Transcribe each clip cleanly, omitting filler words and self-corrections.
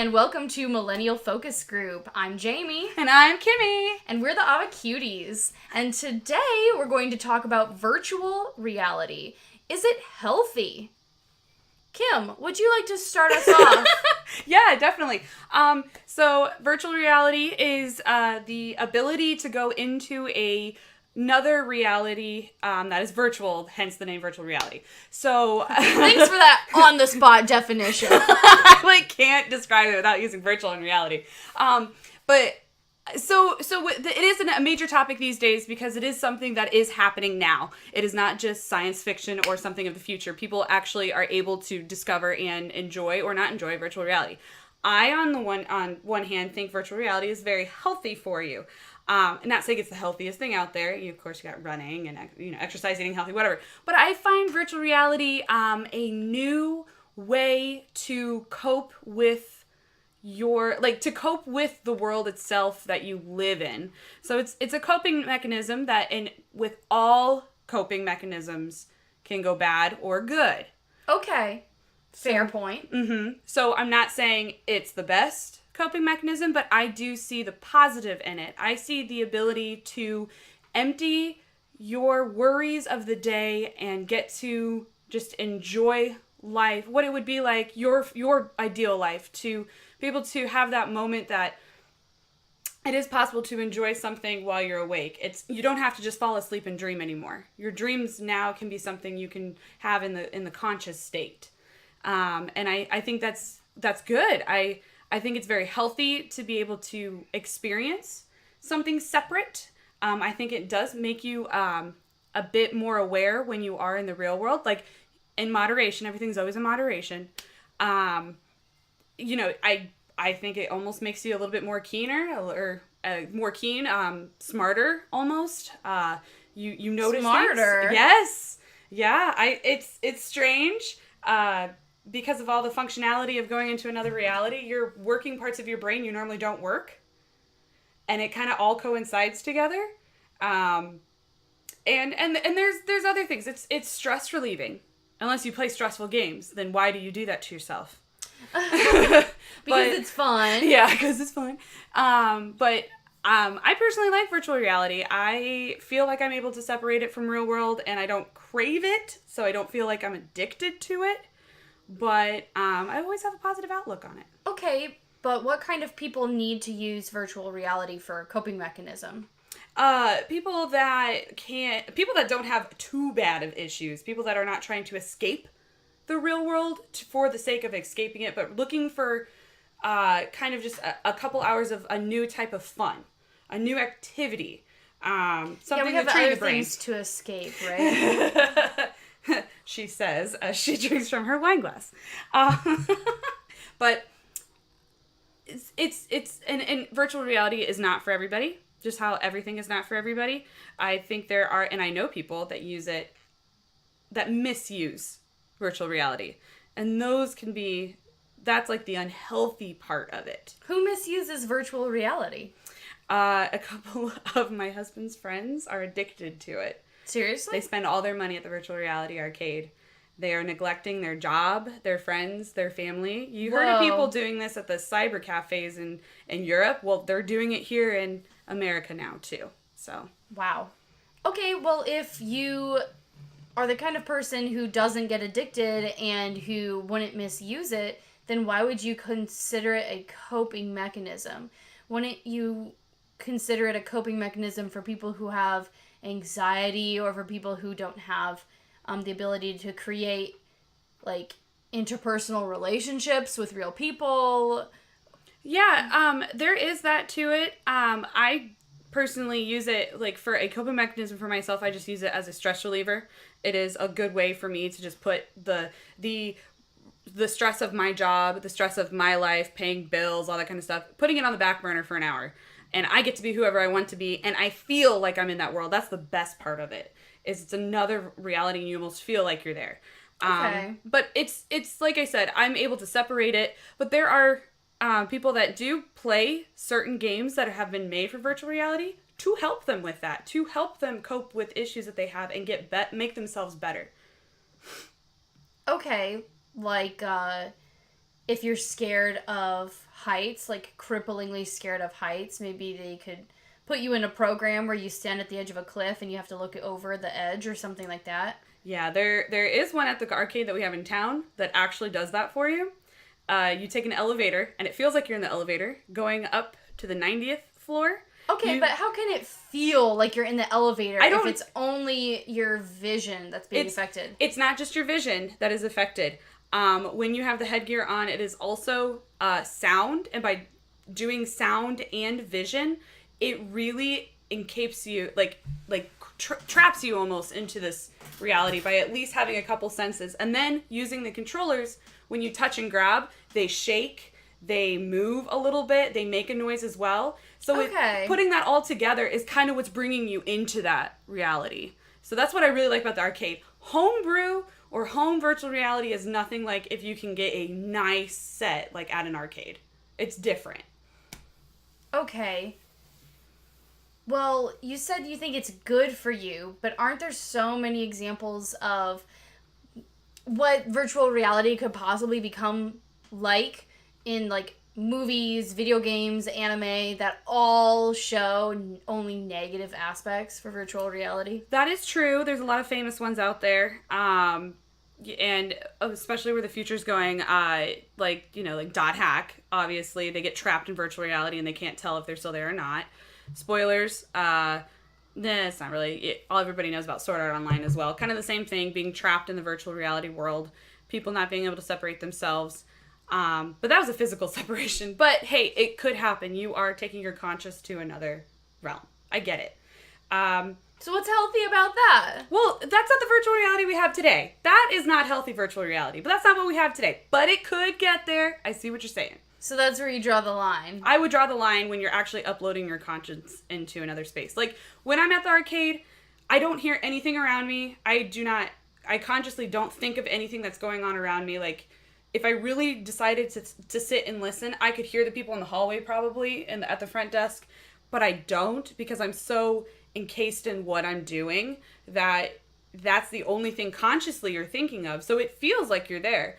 and welcome to Millennial Focus Group. I'm Jamie. And I'm Kimi. And we're the Avocuties. And today we're going to talk about virtual reality. Is it healthy? Kim, would you like to start us off? Yeah, definitely. So virtual reality is the ability to go into another reality that is virtual, hence the name virtual reality. So thanks for that on-the-spot definition. I can't describe it without using virtual and reality. But it is a major topic these days because it is something that is happening now. It is not just science fiction or something of the future. People actually are able to discover and enjoy or not enjoy virtual reality. I, on one hand, think virtual reality is very healthy for you. And not saying it's the healthiest thing out there. Of course, you got running and exercise, eating healthy, whatever. But I find virtual reality a new way to cope with the world itself that you live in. So it's a coping mechanism that, with all coping mechanisms, can go bad or good. Okay. Fair point. Mm-hmm. So I'm not saying it's the best coping mechanism, but I do see the positive in it. I see the ability to empty your worries of the day and get to just enjoy life, what it would be like, your ideal life, to be able to have that moment that it is possible to enjoy something while you're awake. You don't have to just fall asleep and dream anymore. Your dreams now can be something you can have in the conscious state. And I think that's good. I think it's very healthy to be able to experience something separate. I think it does make you a bit more aware when you are in the real world. Like, in moderation, everything's always in moderation. I think it almost makes you a little bit more smarter almost. You notice smarter. Things. Yes. Yeah. It's strange. Because of all the functionality of going into another reality, you're working parts of your brain you normally don't work. And it kind of all coincides together. And there's other things. It's stress relieving. Unless you play stressful games, then why do you do that to yourself? Because it's fun. Yeah, because it's fun. But I personally like virtual reality. I feel like I'm able to separate it from real world, and I don't crave it, so I don't feel like I'm addicted to it. But I always have a positive outlook on it. Okay, but what kind of people need to use virtual reality for a coping mechanism? People that don't have too bad of issues, people that are not trying to escape the real world for the sake of escaping it, but looking for kind of just a couple hours of a new type of fun, a new activity, something we have to train other the brain. things to escape, right? She says as she drinks from her wine glass. But and virtual reality is not for everybody. Just how everything is not for everybody. I think there are, and I know people that misuse virtual reality. And that's like the unhealthy part of it. Who misuses virtual reality? A couple of my husband's friends are addicted to it. Seriously? They spend all their money at the virtual reality arcade. They are neglecting their job, their friends, their family. You heard of people doing this at the cyber cafes in Europe. Well, they're doing it here in America now, too. So. Wow. Okay, well, if you are the kind of person who doesn't get addicted and who wouldn't misuse it, then why would you consider it a coping mechanism? Wouldn't you consider it a coping mechanism for people who have anxiety or for people who don't have the ability to create, like, interpersonal relationships with real people? Yeah, there is that to it. I personally use it, like, for a coping mechanism for myself. I just use it as a stress reliever. It is a good way for me to just put the stress of my job, the stress of my life, paying bills, all that kind of stuff, putting it on the back burner for an hour. And I get to be whoever I want to be, and I feel like I'm in that world. That's the best part of it. It's another reality, and you almost feel like you're there. Okay. But it's like I said, I'm able to separate it. But there are people that do play certain games that have been made for virtual reality to help them with that, to help them cope with issues that they have and make themselves better. Okay, like if you're scared of heights, like cripplingly scared of heights, maybe they could put you in a program where you stand at the edge of a cliff and you have to look over the edge or something like that. Yeah, there is one at the arcade that we have in town that actually does that for you. You take an elevator, and it feels like you're in the elevator, going up to the 90th floor. Okay, but how can it feel like you're in the elevator if it's only your vision that's being affected? It's not just your vision that is affected. When you have the headgear on, it is also sound, and by doing sound and vision, it really encapes you, traps you almost into this reality by at least having a couple senses. And then using the controllers, when you touch and grab, they shake, they move a little bit, they make a noise as well. So putting that all together is kind of what's bringing you into that reality. So that's what I really like about the arcade. Homebrew or home virtual reality is nothing like if you can get a nice set like at an arcade. It's different. Okay. Well, you said you think it's good for you, but aren't there so many examples of what virtual reality could possibly become like in like movies, video games, anime that all show only negative aspects for virtual reality? That is true. There's a lot of famous ones out there. And especially where the future's going, like Dot Hack, obviously, they get trapped in virtual reality and they can't tell if they're still there or not. Spoilers, it's not really, all everybody knows about Sword Art Online as well. Kind of the same thing, being trapped in the virtual reality world, people not being able to separate themselves. But that was a physical separation. But hey, it could happen. You are taking your conscious to another realm. I get it. So what's healthy about that? Well, that's not the virtual reality we have today. That is not healthy virtual reality, but that's not what we have today. But it could get there. I see what you're saying. So that's where you draw the line. I would draw the line when you're actually uploading your conscience into another space. Like, when I'm at the arcade, I don't hear anything around me. I consciously don't think of anything that's going on around me. Like, if I really decided to sit and listen, I could hear the people in the hallway probably and at the front desk, but I don't because I'm so encased in what I'm doing that's the only thing consciously you're thinking of. So it feels like you're there.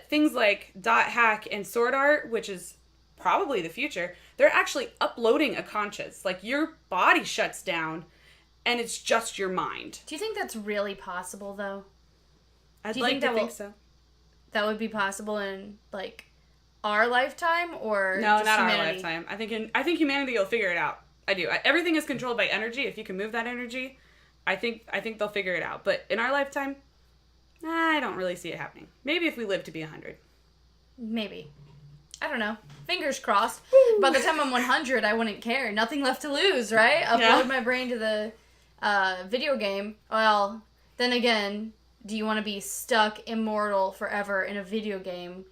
Things like Dot Hack and Sword Art, which is probably the future, they're actually uploading a conscious. Like, your body shuts down and it's just your mind. Do you think that's really possible, though? I'd like to think so. That would be possible in, like, our lifetime, or no, just not humanity? our lifetime. I think humanity will figure it out. I do. Everything is controlled by energy. If you can move that energy, I think they'll figure it out. But in our lifetime, I don't really see it happening. Maybe if we live to be 100. Maybe. I don't know. Fingers crossed. By the time I'm 100, I wouldn't care. Nothing left to lose, right? Upload my brain to the video game. Well, then again, do you want to be stuck immortal forever in a video game?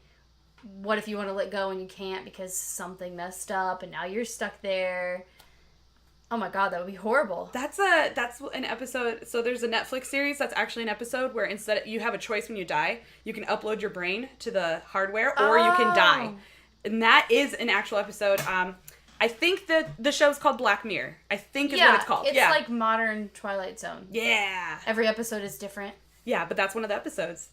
What if you want to let go and you can't because something messed up and now you're stuck there? Oh my god, that would be horrible. That's an episode. So there's a Netflix series that's actually an episode where instead you have a choice when you die. You can upload your brain to the hardware or you can die. And that is an actual episode. I think that the show's called Black Mirror. I think is what it's called. It's like modern Twilight Zone. Yeah. Every episode is different. Yeah, but that's one of the episodes.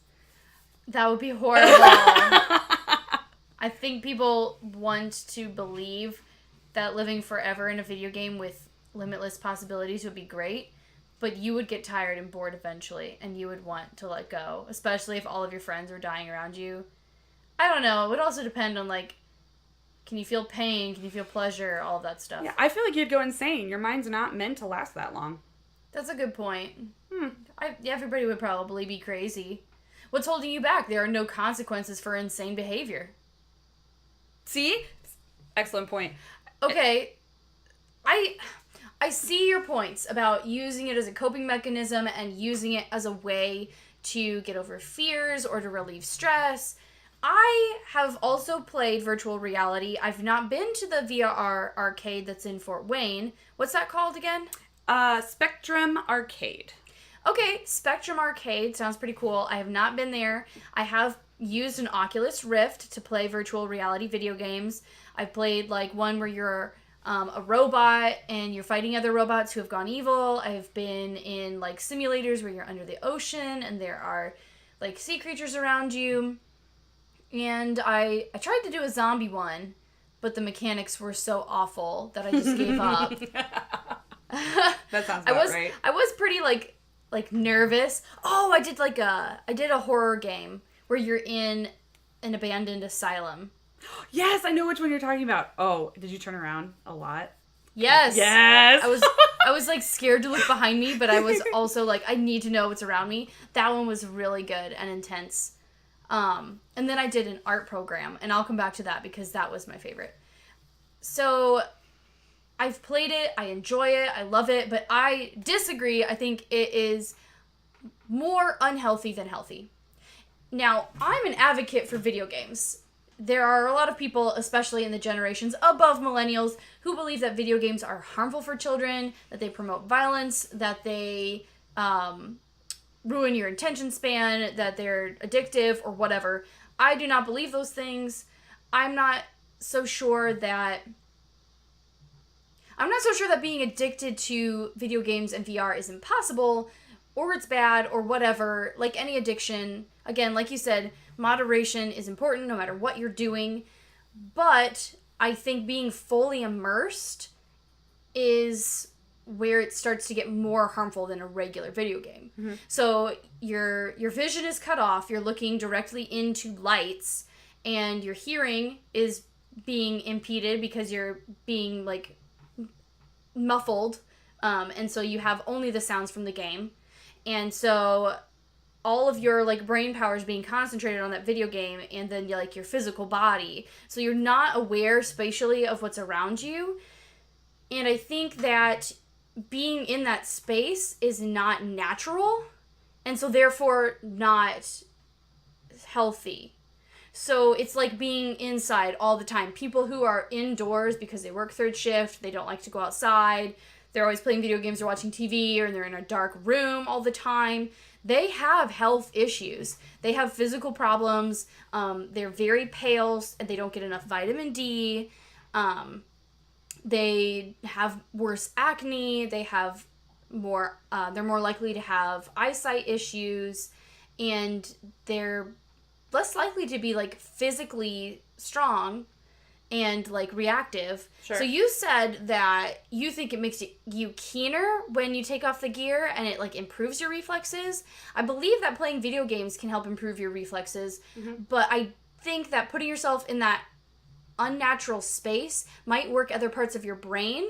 That would be horrible. I think people want to believe that living forever in a video game with limitless possibilities would be great, but you would get tired and bored eventually, and you would want to let go, especially if all of your friends were dying around you. I don't know. It would also depend on, like, can you feel pain? Can you feel pleasure? All of that stuff. Yeah, I feel like you'd go insane. Your mind's not meant to last that long. That's a good point. Everybody would probably be crazy. What's holding you back? There are no consequences for insane behavior. See? Excellent point. Okay, I see your points about using it as a coping mechanism and using it as a way to get over fears or to relieve stress. I have also played virtual reality. I've not been to the VR arcade that's in Fort Wayne. What's that called again? Spectrum Arcade. Okay, Spectrum Arcade sounds pretty cool. I have not been there. I have used an Oculus Rift to play virtual reality video games. I've played like one where you're a robot and you're fighting other robots who have gone evil. I've been in like simulators where you're under the ocean and there are like sea creatures around you. And I tried to do a zombie one, but the mechanics were so awful that I just gave up. That sounds about right. I was pretty like nervous. Oh, I did a horror game where you're in an abandoned asylum. Yes, I know which one you're talking about. Oh, did you turn around a lot? Yes. Yes. I was like scared to look behind me, but I was also like, I need to know what's around me. That one was really good and intense. And then I did an art program, and I'll come back to that because that was my favorite. So I've played it, I enjoy it, I love it, but I disagree. I think it is more unhealthy than healthy. Now, I'm an advocate for video games. There are a lot of people, especially in the generations above millennials, who believe that video games are harmful for children, that they promote violence, that they ruin your attention span, that they're addictive, or whatever. I do not believe those things. I'm not so sure that being addicted to video games and VR is impossible, or it's bad, or whatever. Like any addiction, again, like you said, moderation is important no matter what you're doing. But I think being fully immersed is where it starts to get more harmful than a regular video game. Mm-hmm. So your vision is cut off, you're looking directly into lights, and your hearing is being impeded because you're being like muffled, and so you have only the sounds from the game, and so all of your like brain power is being concentrated on that video game, and then like your physical body, so you're not aware spatially of what's around you. And I think that being in that space is not natural, and so therefore not healthy. So it's like being inside all the time. People who are indoors because they work third shift, they don't like to go outside, they're always playing video games or watching TV, or they're in a dark room all the time, they have health issues. They have physical problems. They're very pale and they don't get enough vitamin D. They have worse acne. They have more, they're more likely to have eyesight issues, and they're less likely to be like physically strong and like reactive. Sure. So you said that you think it makes you keener when you take off the gear and it like improves your reflexes. I believe that playing video games can help improve your reflexes, but I think that putting yourself in that unnatural space might work other parts of your brain,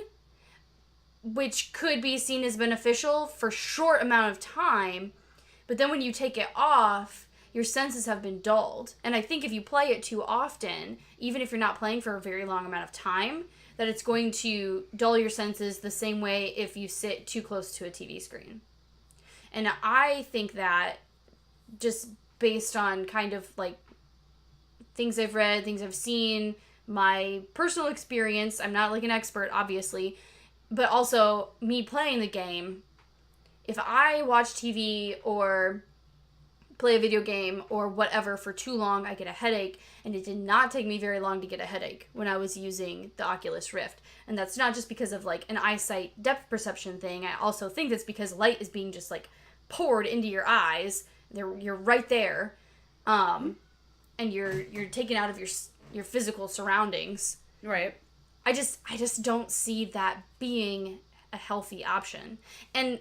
which could be seen as beneficial for a short amount of time, but then when you take it off, your senses have been dulled. And I think if you play it too often, even if you're not playing for a very long amount of time, that it's going to dull your senses the same way if you sit too close to a TV screen. And I think that just based on kind of like things I've read, things I've seen, my personal experience, I'm not like an expert, obviously, but also me playing the game, if I watch TV or play a video game or whatever for too long, I get a headache, and it did not take me very long to get a headache when I was using the Oculus Rift. And that's not just because of like an eyesight depth perception thing. I also think that's because light is being just like poured into your eyes. You're right there, and you're taken out of your physical surroundings. Right. I just don't see that being a healthy option. And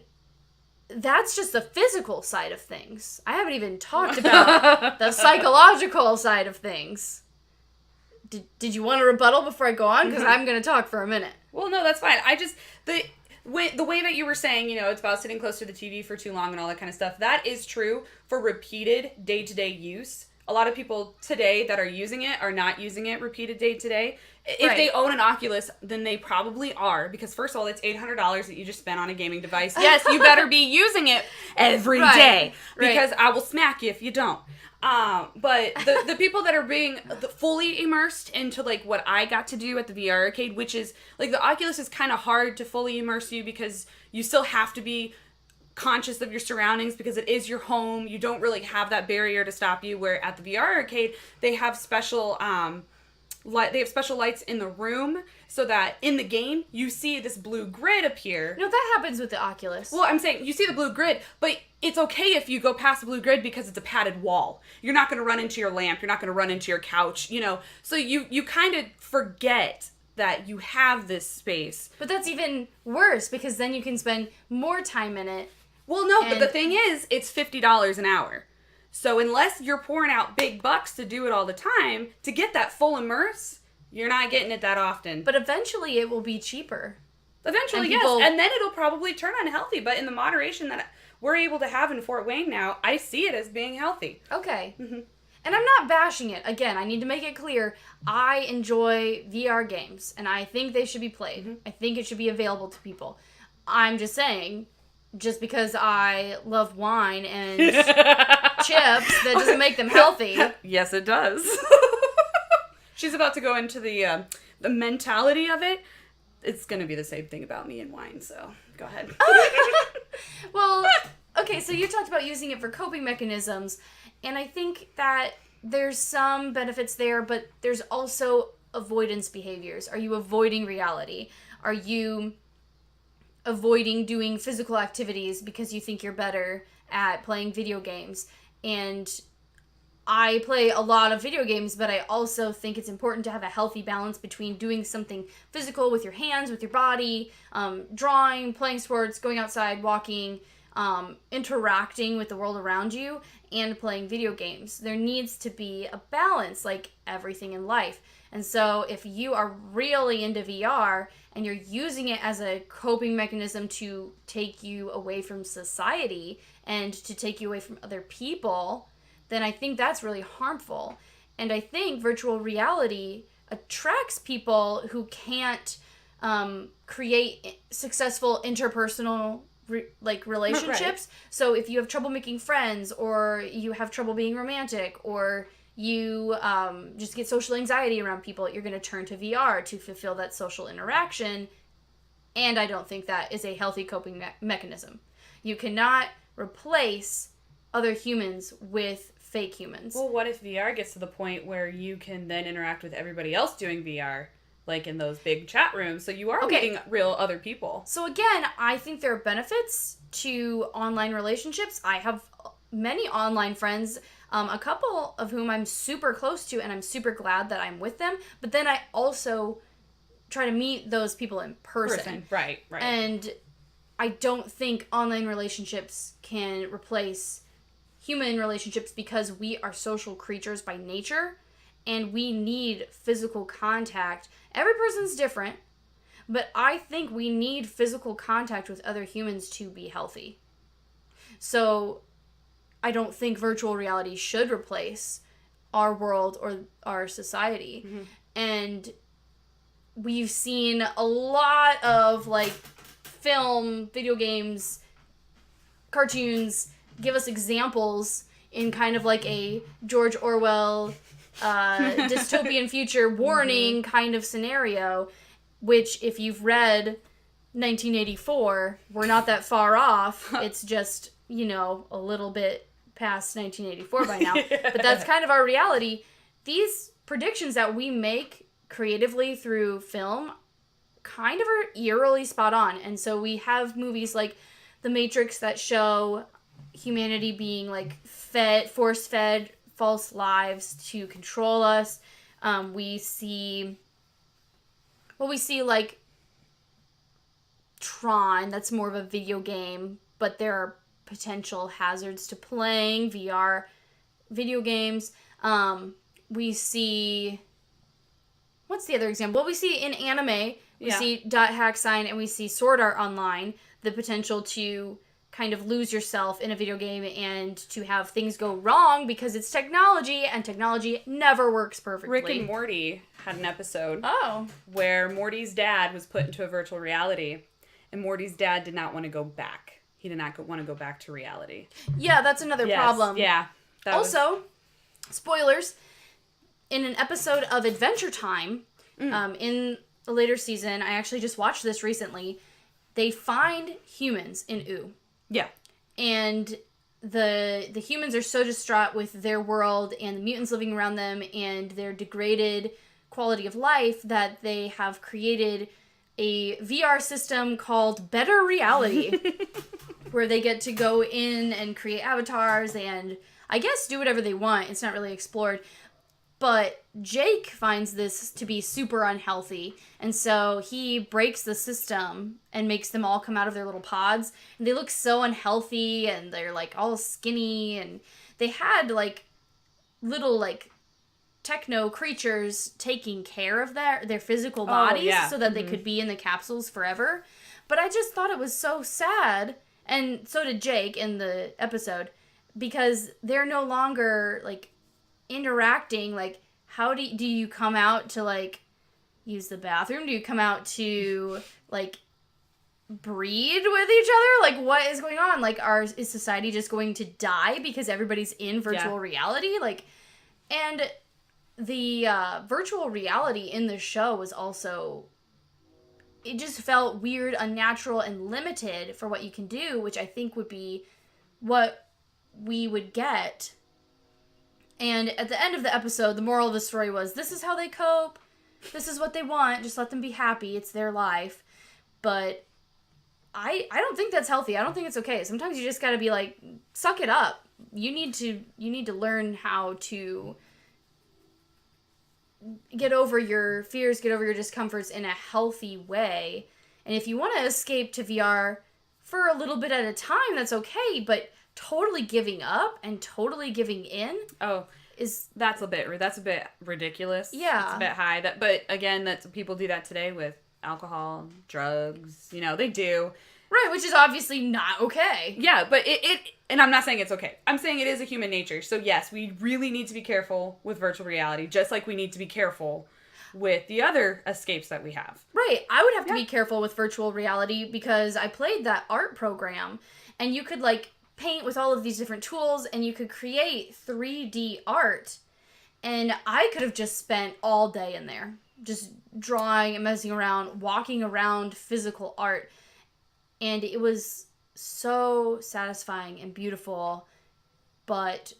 that's just the physical side of things. I haven't even talked about the psychological side of things. Did you want a rebuttal before I go on? Because I'm going to talk for a minute. Well, no, that's fine. The way that you were saying, it's about sitting close to the TV for too long and all that kind of stuff, that is true for repeated day-to-day use. A lot of people today that are using it are not using it repeated day-to-day. If they own an Oculus, then they probably are, because first of all, it's $800 that you just spent on a gaming device. Yes, you better be using it every day, because I will smack you if you don't. But the people that are being fully immersed into like what I got to do at the VR arcade, which is like the Oculus is kind of hard to fully immerse you because you still have to be conscious of your surroundings because it is your home. You don't really have that barrier to stop you, where at the VR arcade, they have special they have special lights in the room so that in the game you see this blue grid appear. No, that happens with the Oculus. Well, I'm saying you see the blue grid, but it's okay if you go past the blue grid because it's a padded wall. You're not going to run into your lamp. You're not going to run into your couch, you know. So you kind of forget that you have this space. But that's even worse because then you can spend more time in it. Well, no, but the thing is, it's $50 an hour. So unless you're pouring out big bucks to do it all the time, to get that full immerse, you're not getting it that often. But eventually it will be cheaper. Eventually, yes. And then it'll probably turn unhealthy. But in the moderation that we're able to have in Fort Wayne now, I see it as being healthy. Okay. Mm-hmm. And I'm not bashing it. Again, I need to make it clear. I enjoy VR games, and I think they should be played. Mm-hmm. I think it should be available to people. I'm just saying, just because I love wine and chips, that doesn't make them healthy. Yes, it does. She's about to go into the mentality of it. It's going to be the same thing about me and wine, so go ahead. Well, okay, so you talked about using it for coping mechanisms, and I think that there's some benefits there, but there's also avoidance behaviors. Are you avoiding reality? Are you avoiding doing physical activities because you think you're better at playing video games? And I play a lot of video games, but I also think it's important to have a healthy balance between doing something physical with your hands, with your body, drawing, playing sports, going outside, walking, interacting with the world around you, and playing video games. There needs to be a balance, like everything in life. And so if you are really into VR and you're using it as a coping mechanism to take you away from society and to take you away from other people, then I think that's really harmful. And I think virtual reality attracts people who can't create successful interpersonal relationships. Right. So if you have trouble making friends, or you have trouble being romantic, or you just get social anxiety around people, you're going to turn to VR to fulfill that social interaction. And I don't think that is a healthy coping mechanism. You cannot replace other humans with fake humans. Well, what if VR gets to the point where you can then interact with everybody else doing VR, like in those big chat rooms, so you are meeting real other people? So again, I think there are benefits to online relationships. I have many online friends, a couple of whom I'm super close to, and I'm super glad that I'm with them. But then I also try to meet those people in person. Right. And I don't think online relationships can replace human relationships because we are social creatures by nature, and we need physical contact. Every person's different, but I think we need physical contact with other humans to be healthy. So I don't think virtual reality should replace our world or our society. Mm-hmm. And we've seen a lot of film, video games, cartoons give us examples in kind of like a George Orwell dystopian future warning kind of scenario, which if you've read 1984, we're not that far off. It's just, a little bit past 1984 by now. Yeah. But that's kind of our reality. These predictions that we make creatively through film kind of are eerily spot on. And so we have movies like The Matrix that show humanity being force-fed false lives to control us. We see like Tron, that's more of a video game, but there are potential hazards to playing VR video games. We see, what's the other example? Well, we see in anime, we see Dot Hack Sign, and we see Sword Art Online, the potential to kind of lose yourself in a video game and to have things go wrong because it's technology, and technology never works perfectly. Rick and Morty had an episode where Morty's dad was put into a virtual reality, and Morty's dad did not want to go back. He did not want to go back to reality. Yeah, that's another problem. Yeah. Spoilers, in an episode of Adventure Time, in a later season, I actually just watched this recently, they find humans in Oo. Yeah. And the humans are so distraught with their world and the mutants living around them and their degraded quality of life that they have created a VR system called Better Reality where they get to go in and create avatars and I guess do whatever they want. It's not really explored. But Jake finds this to be super unhealthy, and so he breaks the system and makes them all come out of their little pods, and they look so unhealthy, and they're, like, all skinny, and they had, like, little, like, techno creatures taking care of their physical bodies so that they could be in the capsules forever. But I just thought it was so sad, and so did Jake in the episode, because they're no longer, like, interacting. Like, how do you come out to, like, use the bathroom? Do you come out to, like, breed with each other? Like, what is going on? Like, is society just going to die because everybody's in virtual reality? Like, and the virtual reality in the show was also, it just felt weird, unnatural, and limited for what you can do, which I think would be what we would get. And at the end of the episode, the moral of the story was, this is how they cope. This is what they want. Just let them be happy. It's their life. But I don't think that's healthy. I don't think it's okay. Sometimes you just gotta be like, suck it up. You need to learn how to get over your fears, get over your discomforts in a healthy way. And if you want to escape to VR for a little bit at a time, that's okay. But totally giving up and totally giving in that's a bit ridiculous. Yeah, it's a bit high. But again, that's people do that today with alcohol, drugs. You know, they do. Right, which is obviously not okay. Yeah, but it and I'm not saying it's okay. I'm saying it is a human nature. So yes, we really need to be careful with virtual reality, just like we need to be careful with the other escapes that we have. Right, I would have to be careful with virtual reality because I played that art program, and you could, like, paint with all of these different tools, and you could create 3D art, and I could have just spent all day in there, just drawing and messing around, walking around physical art, and it was so satisfying and beautiful, but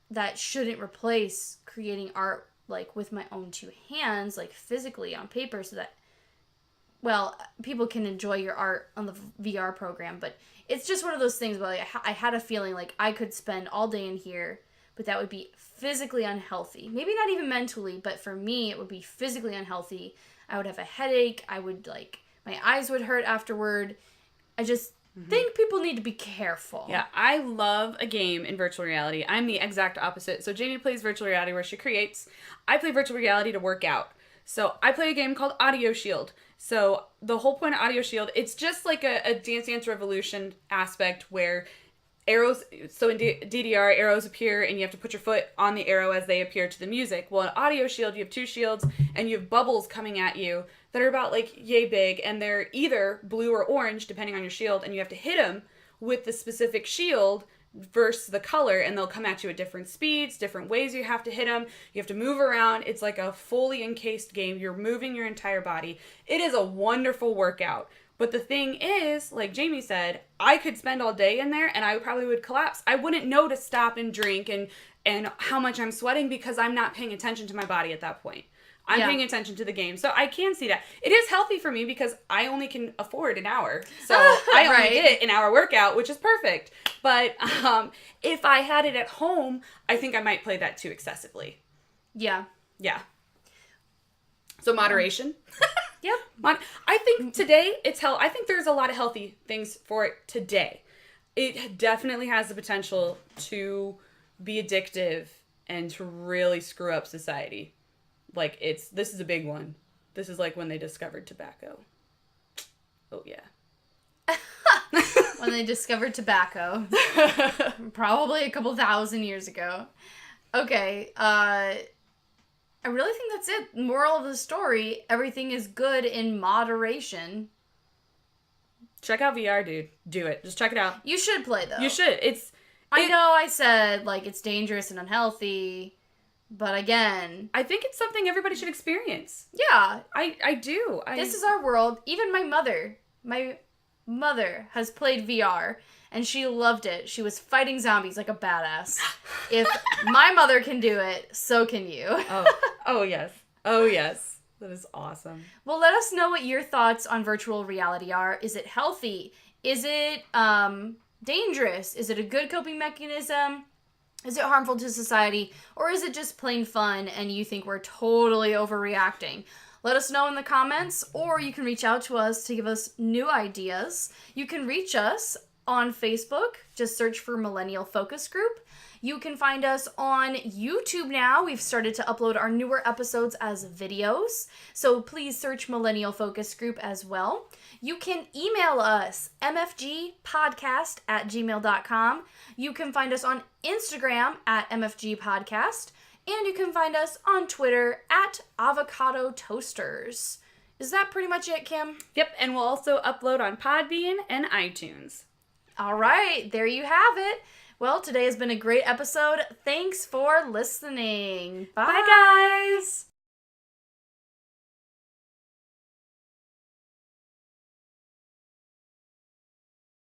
that shouldn't replace creating art, like, with my own two hands, like, physically on paper, so that, well, people can enjoy your art on the VR program, but it's just one of those things where, like, I had a feeling like I could spend all day in here, but that would be physically unhealthy. Maybe not even mentally, but for me, it would be physically unhealthy. I would have a headache. I would, like, my eyes would hurt afterward. I just think people need to be careful. Yeah, I love a game in virtual reality. I'm the exact opposite. So Jamie plays virtual reality where she creates. I play virtual reality to work out. So I play a game called Audio Shield. So the whole point of Audio Shield, it's just like a Dance Dance Revolution aspect where arrows, so in DDR, arrows appear and you have to put your foot on the arrow as they appear to the music. Well, in Audio Shield, you have two shields and you have bubbles coming at you that are about, like, yay big, and they're either blue or orange depending on your shield, and you have to hit them with the specific shield versus the color, and they'll come at you at different speeds, different ways you have to hit them. You have to move around. It's like a fully encased game. You're moving your entire body. It is a wonderful workout. But the thing is, like Jamie said, I could spend all day in there and I probably would collapse. I wouldn't know to stop and drink and how much I'm sweating because I'm not paying attention to my body at that point. I'm paying attention to the game. So I can see that. It is healthy for me because I only can afford an hour. So I only get an hour workout, which is perfect. But if I had it at home, I think I might play that too excessively. Yeah. Yeah. So moderation. Yep. I think today I think there's a lot of healthy things for it today. It definitely has the potential to be addictive and to really screw up society. Like, this is a big one. This is like when they discovered tobacco. Oh, yeah. When they discovered tobacco. Probably a couple thousand years ago. Okay, I really think that's it. Moral of the story, everything is good in moderation. Check out VR, dude. Do it. Just check it out. You should play, though. You should. I know I said, like, it's dangerous and unhealthy, but again... I think it's something everybody should experience. Yeah. I do. This is our world. Even my mother has played VR, and she loved it. She was fighting zombies like a badass. If my mother can do it, so can you. Oh yes. Oh, yes. That is awesome. Well, let us know what your thoughts on virtual reality are. Is it healthy? Is it dangerous? Is it a good coping mechanism? Is it harmful to society? Or is it just plain fun and you think we're totally overreacting? Let us know in the comments, or you can reach out to us to give us new ideas. You can reach us on Facebook. Just search for Millennial Focus Group. You can find us on YouTube now. We've started to upload our newer episodes as videos. So please search Millennial Focus Group as well. You can email us, mfgpodcast@gmail.com. You can find us on Instagram @mfgpodcast. And you can find us on Twitter @avocado-toasters. Is that pretty much it, Kim? Yep, and we'll also upload on Podbean and iTunes. All right, there you have it. Well, today has been a great episode. Thanks for listening. Bye. Bye, guys!